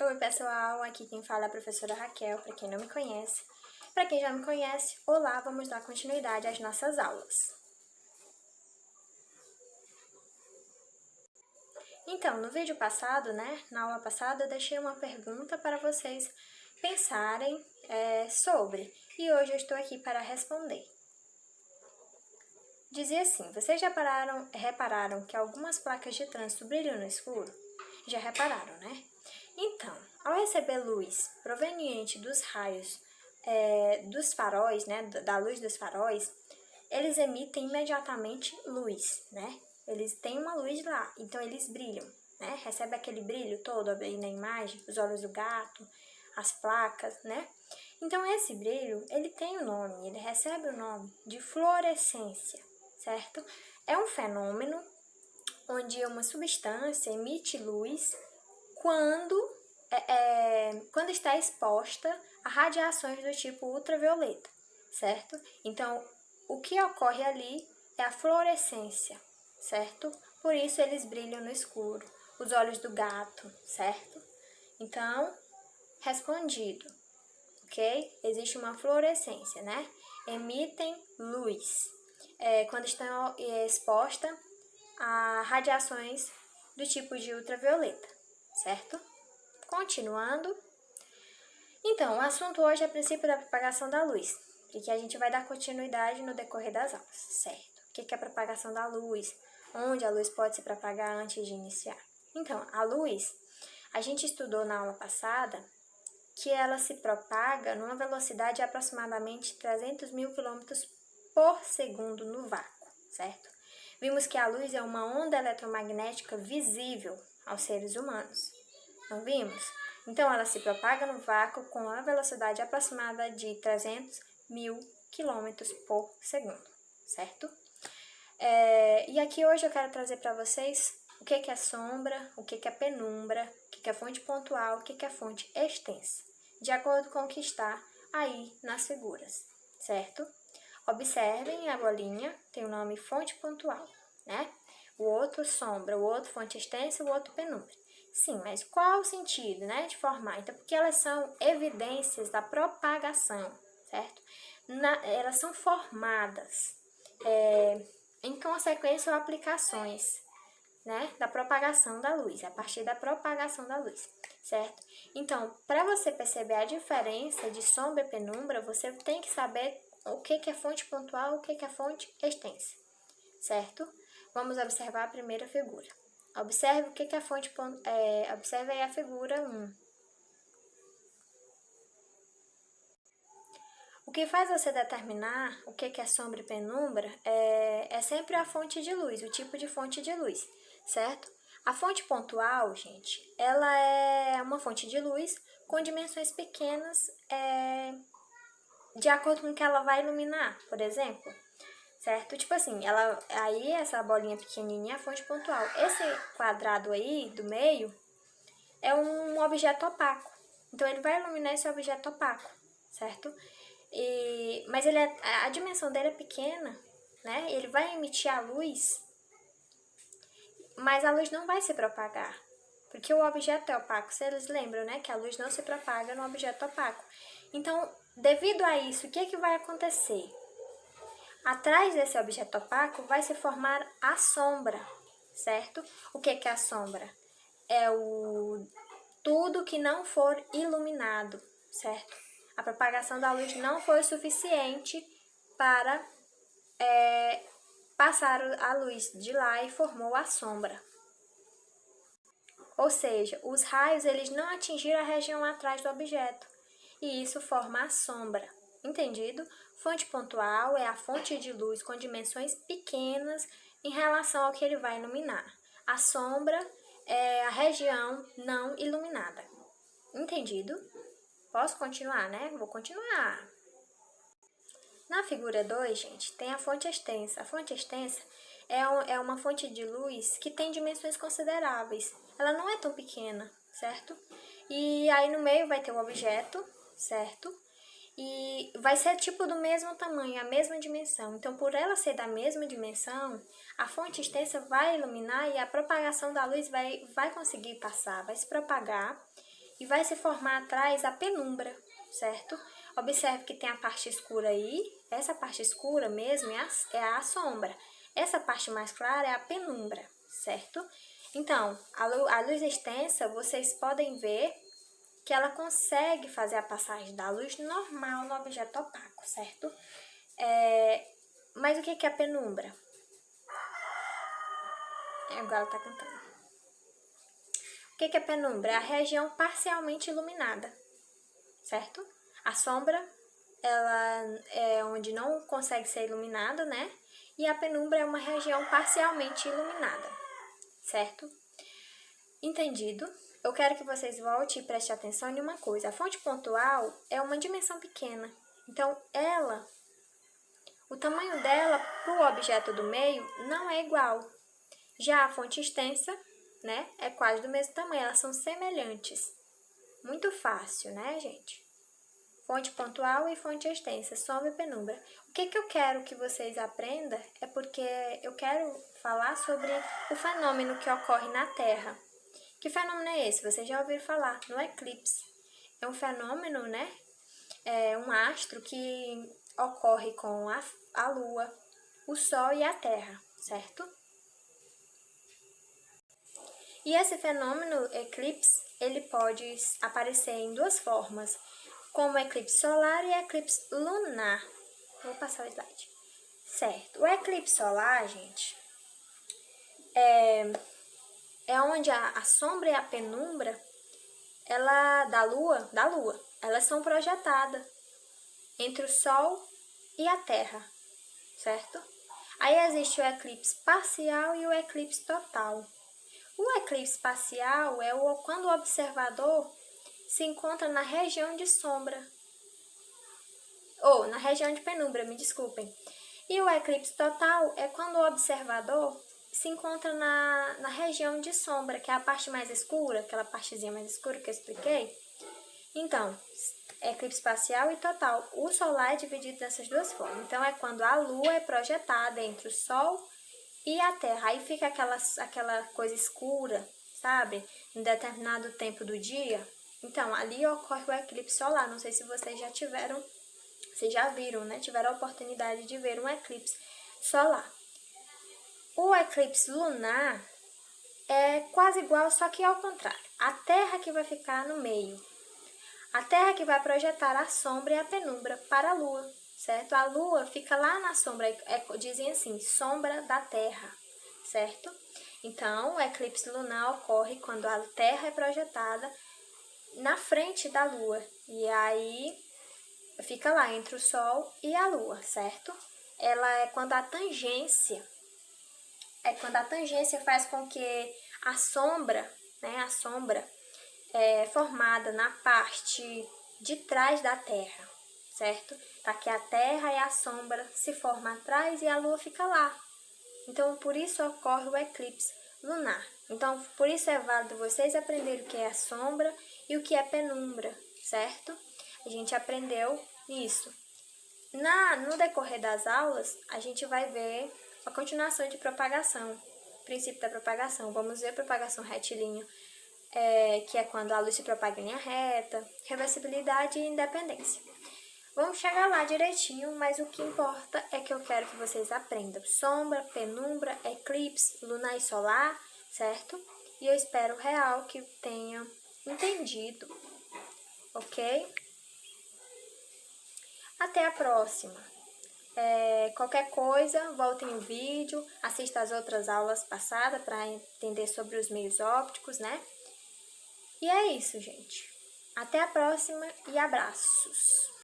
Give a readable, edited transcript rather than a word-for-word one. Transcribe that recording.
Oi pessoal, aqui quem fala é a professora Raquel, para quem não me conhece. Para quem já me conhece, olá, vamos dar continuidade às nossas aulas. Então, no vídeo passado, na aula passada, eu deixei uma pergunta para vocês pensarem sobre, e hoje eu estou aqui para responder. Dizia assim, vocês já repararam que algumas placas de trânsito brilham no escuro? Já repararam, né? Então, ao receber luz proveniente dos raios dos faróis, da luz dos faróis, eles emitem imediatamente luz, né? Eles têm uma luz lá, então eles brilham, né? Recebe aquele brilho todo aí na imagem, os olhos do gato, as placas, né? Então esse brilho, ele tem um nome, ele recebe o nome de fluorescência, certo? É um fenômeno onde uma substância emite luz quando está exposta a radiações do tipo ultravioleta, certo? Então, o que ocorre ali é a fluorescência, certo? Por isso eles brilham no escuro, os olhos do gato, certo? Então, respondido, ok? Existe uma fluorescência, né? Emitem luz quando estão expostas a radiações do tipo de ultravioleta, certo? Continuando. Então, o assunto hoje é o princípio da propagação da luz, e que a gente vai dar continuidade no decorrer das aulas, certo? O que é a propagação da luz? Onde a luz pode se propagar antes de iniciar? Então, a luz, a gente estudou na aula passada que ela se propaga numa velocidade de aproximadamente 300 mil quilômetros por segundo no vácuo, certo? Vimos que a luz é uma onda eletromagnética visível aos seres humanos. Não vimos? Então, ela se propaga no vácuo com a velocidade aproximada de 300 mil quilômetros por segundo, certo? E aqui hoje eu quero trazer para vocês o que é sombra, o que é penumbra, o que é fonte pontual, o que é fonte extensa, de acordo com o que está aí nas figuras, certo? Observem a bolinha, tem o nome fonte pontual, né? O outro sombra, o outro fonte extensa, o outro penumbra. Sim, mas qual o sentido, de formar? Então, porque elas são evidências da propagação, certo? Elas são formadas em consequência ou aplicações, da propagação da luz, a partir da propagação da luz, certo? Então, para você perceber a diferença de sombra e penumbra, você tem que saber o que é fonte pontual, o que é fonte extensa, certo? Vamos observar a primeira figura. Observe o que é a fonte, observe aí a figura 1. O que faz você determinar o que é sombra e penumbra é sempre a fonte de luz, o tipo de fonte de luz, certo? A fonte pontual, gente, ela é uma fonte de luz com dimensões pequenas de acordo com o que ela vai iluminar, por exemplo, certo? Tipo assim, aí essa bolinha pequenininha é a fonte pontual. Esse quadrado aí do meio é um objeto opaco. Então, ele vai iluminar esse objeto opaco, certo? Mas a dimensão dele é pequena, né? Ele vai emitir a luz, mas a luz não vai se propagar. Porque o objeto é opaco. Vocês lembram, né? Que a luz não se propaga no objeto opaco. Então, devido a isso, o que vai acontecer? Atrás desse objeto opaco vai se formar a sombra, certo? O que é a sombra? É tudo que não for iluminado, certo? A propagação da luz não foi suficiente para passar a luz de lá e formou a sombra. Ou seja, os raios eles não atingiram a região atrás do objeto e isso forma a sombra. Entendido? Fonte pontual é a fonte de luz com dimensões pequenas em relação ao que ele vai iluminar. A sombra é a região não iluminada. Entendido? Posso continuar, né? Vou continuar. Na figura 2, gente, tem a fonte extensa. A fonte extensa é uma fonte de luz que tem dimensões consideráveis. Ela não é tão pequena, certo? E aí no meio vai ter o objeto, certo? E vai ser tipo do mesmo tamanho, a mesma dimensão. Então, por ela ser da mesma dimensão, a fonte extensa vai iluminar e a propagação da luz vai conseguir passar, vai se propagar e vai se formar atrás a penumbra, certo? Observe que tem a parte escura aí, essa parte escura mesmo é a sombra. Essa parte mais clara é a penumbra, certo? Então, a luz extensa, vocês podem ver que ela consegue fazer a passagem da luz normal no objeto opaco, certo? Mas o que é a penumbra? Agora ela tá cantando. O que é a penumbra? É a região parcialmente iluminada, certo? A sombra, ela é onde não consegue ser iluminada, né? E a penumbra é uma região parcialmente iluminada, certo? Entendido? Eu quero que vocês voltem e prestem atenção em uma coisa. A fonte pontual é uma dimensão pequena. Então, o tamanho dela para o objeto do meio não é igual. Já a fonte extensa, né, é quase do mesmo tamanho. Elas são semelhantes. Muito fácil, né, gente? Fonte pontual e fonte extensa, sombra e penumbra. O que eu quero que vocês aprendam é porque eu quero falar sobre o fenômeno que ocorre na Terra. Que fenômeno é esse? Vocês já ouviram falar no eclipse. É um fenômeno, né? É um astro que ocorre com a Lua, o Sol e a Terra, certo? E esse fenômeno eclipse, ele pode aparecer em duas formas, como eclipse solar e eclipse lunar. Vou passar o slide. Certo. O eclipse solar, gente, é onde a sombra e a penumbra da Lua, elas são projetadas entre o Sol e a Terra, certo? Aí existe o eclipse parcial e o eclipse total. O eclipse parcial é quando o observador se encontra na região de sombra, ou na região de penumbra, me desculpem. E o eclipse total é quando o observador se encontra na região de sombra, que é a parte mais escura, aquela partezinha mais escura que eu expliquei. Então, eclipse parcial e total. O solar é dividido nessas duas formas. Então, é quando a Lua é projetada entre o Sol e a Terra. Aí fica aquela coisa escura, sabe? Em determinado tempo do dia. Então, ali ocorre o eclipse solar. Não sei se vocês já viram, né? Tiveram a oportunidade de ver um eclipse solar. O eclipse lunar é quase igual, só que ao contrário. A Terra que vai ficar no meio. A Terra que vai projetar a sombra e a penumbra para a Lua, certo? A Lua fica lá na sombra, dizem assim, sombra da Terra, certo? Então, o eclipse lunar ocorre quando a Terra é projetada na frente da Lua. E aí, fica lá entre o Sol e a Lua, certo? Ela é quando a tangência faz com que a sombra, né, é formada na parte de trás da Terra, certo? Tá que a Terra e a sombra se formam atrás e a Lua fica lá. Então, por isso ocorre o eclipse lunar. Então, por isso é válido vocês aprenderem o que é a sombra e o que é penumbra, certo? A gente aprendeu isso. No decorrer das aulas, a gente vai ver a continuação de propagação, princípio da propagação. Vamos ver propagação retilínea, que é quando a luz se propaga em linha reta, reversibilidade e independência. Vamos chegar lá direitinho, mas o que importa é que eu quero que vocês aprendam sombra, penumbra, eclipse, lunar e solar, certo? E eu espero real que tenham entendido, ok? Até a próxima! Qualquer coisa, voltem o vídeo, assista as outras aulas passadas para entender sobre os meios ópticos, né? E é isso, gente. Até a próxima e abraços!